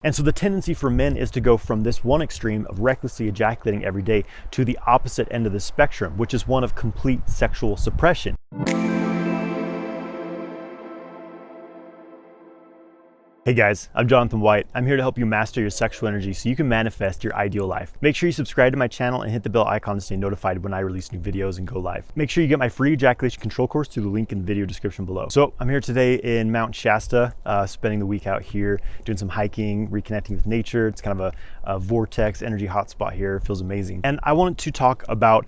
And so the tendency for men is to go from this one extreme of recklessly ejaculating every day to the opposite end of the spectrum, which is one of complete sexual suppression. Hey guys, I'm Jonathan White. I'm here to help you master your sexual energy so you can manifest your ideal life. Make sure you subscribe to my channel and hit the bell icon to stay notified when I release new videos and go live. Make sure you get my free ejaculation control course through the link in the video description below. So I'm here today in Mount Shasta, spending the week out here, doing some hiking, reconnecting with nature. It's kind of a vortex energy hotspot here. It feels amazing. And I wanted to talk about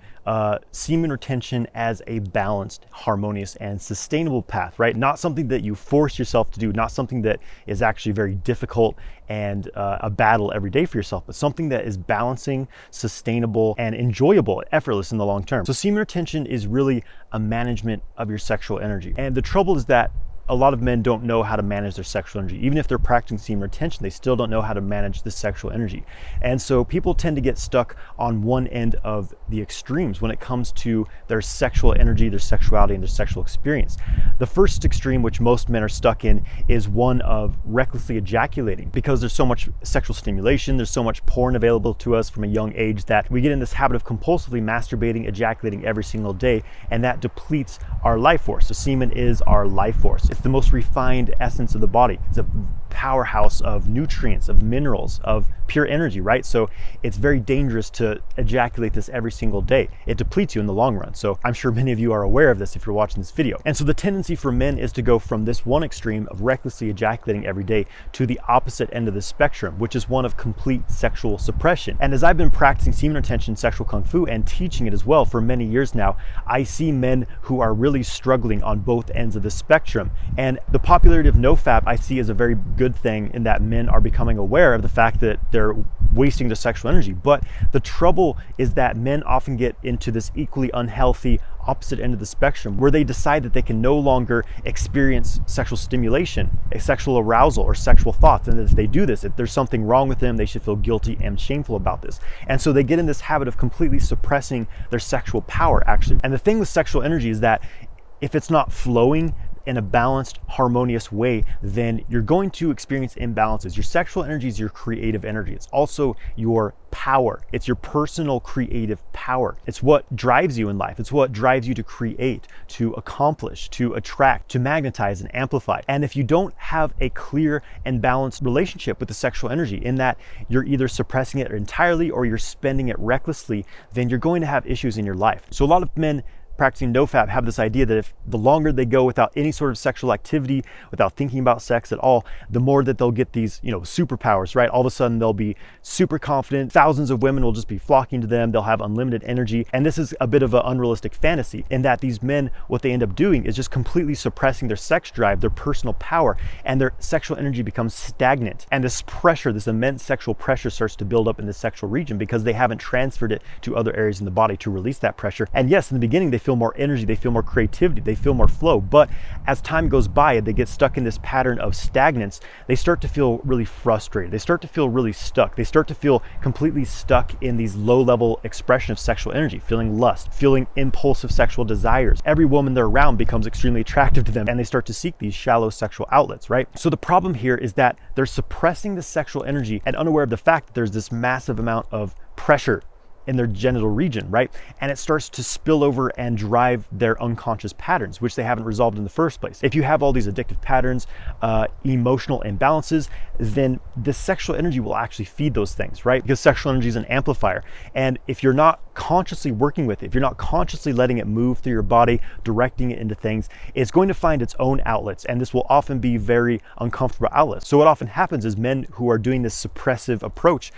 semen retention as a balanced, harmonious, and sustainable path, right? Not something that you force yourself to do, not something that is actually very difficult and a battle every day for yourself, but something that is balancing, sustainable, and enjoyable, effortless in the long term. So semen retention is really a management of your sexual energy. And the trouble is that a lot of men don't know how to manage their sexual energy. Even if they're practicing semen retention, they still don't know how to manage the sexual energy. And so people tend to get stuck on one end of the extremes when it comes to their sexual energy, their sexuality, and their sexual experience. The first extreme, which most men are stuck in, is one of recklessly ejaculating, because there's so much sexual stimulation, there's so much porn available to us from a young age that we get in this habit of compulsively masturbating, ejaculating every single day, and that depletes our life force. So semen is our life force. It's the most refined essence of the body. It's a powerhouse of nutrients, of minerals, of pure energy, right? So it's very dangerous to ejaculate this every single day. It depletes you in the long run. So I'm sure many of you are aware of this if you're watching this video. And so the tendency for men is to go from this one extreme of recklessly ejaculating every day to the opposite end of the spectrum, which is one of complete sexual suppression. And as I've been practicing semen retention, sexual kung fu, and teaching it as well for many years now, I see men who are really struggling on both ends of the spectrum. And the popularity of NoFap I see as a very good thing, in that men are becoming aware of the fact that they're wasting their sexual energy. But the trouble is that men often get into this equally unhealthy opposite end of the spectrum, where they decide that they can no longer experience sexual stimulation, sexual arousal, or sexual thoughts. And if they do this, if there's something wrong with them, they should feel guilty and shameful about this. And so they get in this habit of completely suppressing their sexual power, actually. And the thing with sexual energy is that if it's not flowing in a balanced, harmonious way, then you're going to experience imbalances. Your sexual energy is your creative energy. It's also your power. It's your personal creative power. It's what drives you in life. It's what drives you to create, to accomplish, to attract, to magnetize and amplify. And if you don't have a clear and balanced relationship with the sexual energy, in that you're either suppressing it entirely or you're spending it recklessly, then you're going to have issues in your life. So a lot of men practicing NoFap have this idea that if the longer they go without any sort of sexual activity, without thinking about sex at all, the more that they'll get these, superpowers, right? All of a sudden they'll be super confident. Thousands of women will just be flocking to them. They'll have unlimited energy. And this is a bit of an unrealistic fantasy, in that these men, what they end up doing is just completely suppressing their sex drive, their personal power, and their sexual energy becomes stagnant. And this pressure, this immense sexual pressure, starts to build up in the sexual region because they haven't transferred it to other areas in the body to release that pressure. And yes, in the beginning, they feel more energy, they feel more creativity, they feel more flow. But as time goes by, they get stuck in this pattern of stagnance. They start to feel really frustrated. They start to feel really stuck. They start to feel completely stuck in these low-level expression of sexual energy, feeling lust, feeling impulsive sexual desires. Every woman they're around becomes extremely attractive to them, and they start to seek these shallow sexual outlets, right? So the problem here is that they're suppressing the sexual energy and unaware of the fact that there's this massive amount of pressure in their genital region, right? And it starts to spill over and drive their unconscious patterns, which they haven't resolved in the first place. If you have all these addictive patterns, emotional imbalances, then the sexual energy will actually feed those things, right? Because sexual energy is an amplifier. And if you're not consciously working with it, if you're not consciously letting it move through your body, directing it into things, it's going to find its own outlets. And this will often be very uncomfortable outlets. So what often happens is men who are doing this suppressive approach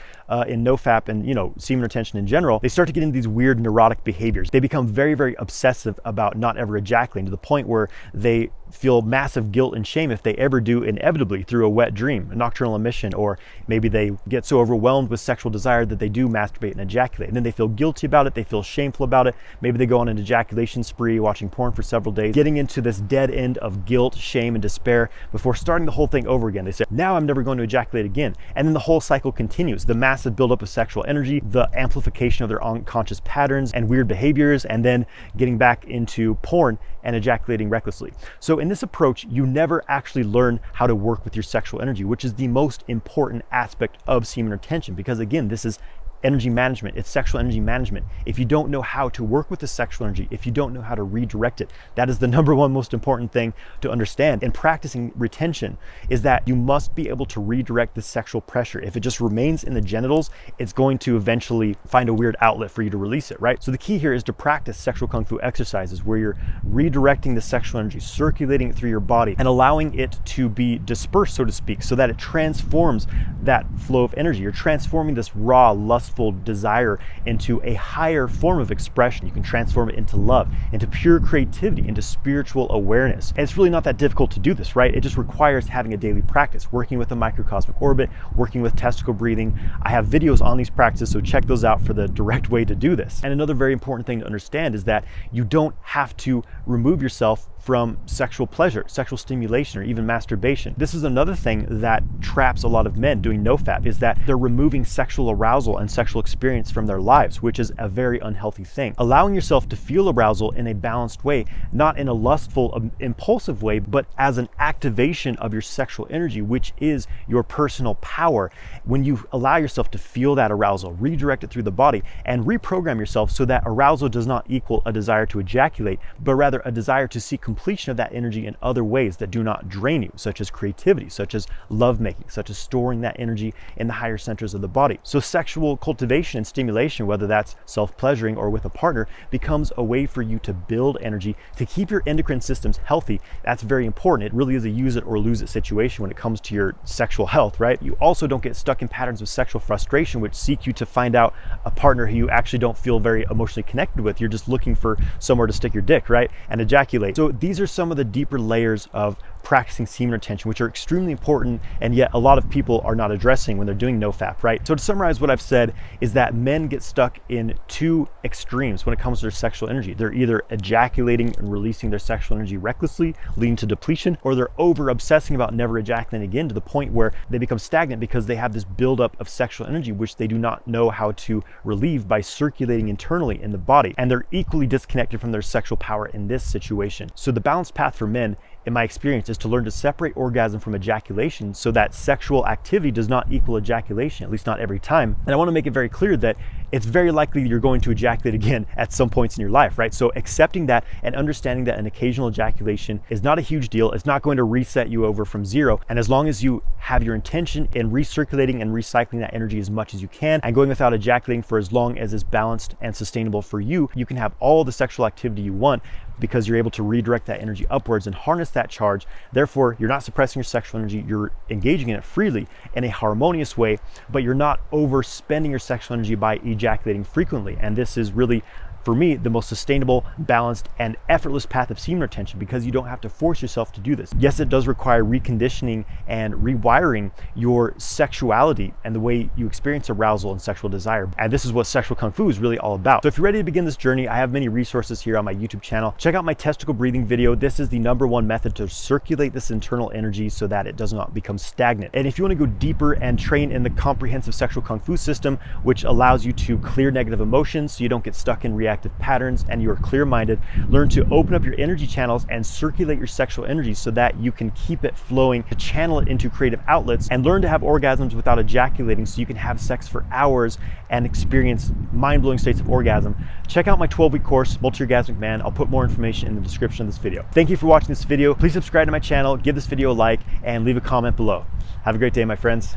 in NoFap and, semen retention in general, they start to get into these weird neurotic behaviors. They become very, very obsessive about not ever ejaculating, to the point where they feel massive guilt and shame if they ever do, inevitably, through a wet dream, a nocturnal emission, or maybe they get so overwhelmed with sexual desire that they do masturbate and ejaculate. And then they feel guilty about it. They feel shameful about it. Maybe they go on an ejaculation spree, watching porn for several days, getting into this dead end of guilt, shame, and despair before starting the whole thing over again. They say, now I'm never going to ejaculate again. And then the whole cycle continues. The massive buildup of sexual energy, the amplification identification of their unconscious patterns and weird behaviors, and then getting back into porn and ejaculating recklessly. So in this approach, you never actually learn how to work with your sexual energy, which is the most important aspect of semen retention, because again, this is energy management. It's sexual energy management. If you don't know how to work with the sexual energy, if you don't know how to redirect it, that is the number one most important thing to understand in practicing retention, is that you must be able to redirect the sexual pressure. If it just remains in the genitals, it's going to eventually find a weird outlet for you to release it, right? So the key here is to practice sexual kung fu exercises where you're redirecting the sexual energy, circulating it through your body and allowing it to be dispersed, so to speak, so that it transforms that flow of energy. You're transforming this raw, lustful desire into a higher form of expression. You can transform it into love, into pure creativity, into spiritual awareness. And it's really not that difficult to do this, right? It just requires having a daily practice, working with a microcosmic orbit, working with testicle breathing. I have videos on these practices, so check those out for the direct way to do this. And another very important thing to understand is that you don't have to remove yourself from sexual pleasure, sexual stimulation, or even masturbation. This is another thing that traps a lot of men doing NoFap, is that they're removing sexual arousal and sexual experience from their lives, which is a very unhealthy thing. Allowing yourself to feel arousal in a balanced way, not in a lustful, impulsive way, but as an activation of your sexual energy, which is your personal power. When you allow yourself to feel that arousal, redirect it through the body, and reprogram yourself so that arousal does not equal a desire to ejaculate, but rather a desire to seek completion of that energy in other ways that do not drain you, such as creativity, such as lovemaking, such as storing that energy in the higher centers of the body. So sexual cultivation and stimulation, whether that's self-pleasuring or with a partner, becomes a way for you to build energy, to keep your endocrine systems healthy. That's very important. It really is a use it or lose it situation when it comes to your sexual health, right? You also don't get stuck in patterns of sexual frustration, which seek you to find out a partner who you actually don't feel very emotionally connected with. You're just looking for somewhere to stick your dick, right? And ejaculate. So these are some of the deeper layers of practicing semen retention, which are extremely important, and yet a lot of people are not addressing when they're doing NoFap, right? So to summarize what I've said is that men get stuck in two extremes when it comes to their sexual energy. They're either ejaculating and releasing their sexual energy recklessly, leading to depletion, or they're over obsessing about never ejaculating again to the point where they become stagnant because they have this buildup of sexual energy which they do not know how to relieve by circulating internally in the body. And they're equally disconnected from their sexual power in this situation. So the balanced path for men, in my experience, is to learn to separate orgasm from ejaculation so that sexual activity does not equal ejaculation, at least not every time. And I want to make it very clear that it's very likely you're going to ejaculate again at some points in your life, right? So accepting that and understanding that an occasional ejaculation is not a huge deal. It's not going to reset you over from zero. And as long as you have your intention in recirculating and recycling that energy as much as you can and going without ejaculating for as long as is balanced and sustainable for you, you can have all the sexual activity you want because you're able to redirect that energy upwards and harness that charge. Therefore, you're not suppressing your sexual energy, you're engaging in it freely in a harmonious way, but you're not overspending your sexual energy by ejaculating frequently. And this is really, for me, the most sustainable, balanced, and effortless path of semen retention, because you don't have to force yourself to do this. Yes, it does require reconditioning and rewiring your sexuality and the way you experience arousal and sexual desire. And this is what sexual kung fu is really all about. So if you're ready to begin this journey, I have many resources here on my YouTube channel. Check out my testicle breathing video. This is the #1 method to circulate this internal energy so that it does not become stagnant. And if you want to go deeper and train in the comprehensive sexual kung fu system, which allows you to clear negative emotions so you don't get stuck in reactive patterns and you're clear-minded, learn to open up your energy channels and circulate your sexual energy so that you can keep it flowing, to channel it into creative outlets, and learn to have orgasms without ejaculating so you can have sex for hours and experience mind-blowing states of orgasm. Check out my 12-week course, Multi-Orgasmic Man. I'll put more information in the description of this video. Thank you for watching this video. Please subscribe to my channel, give this video a like, and leave a comment below. Have a great day, my friends.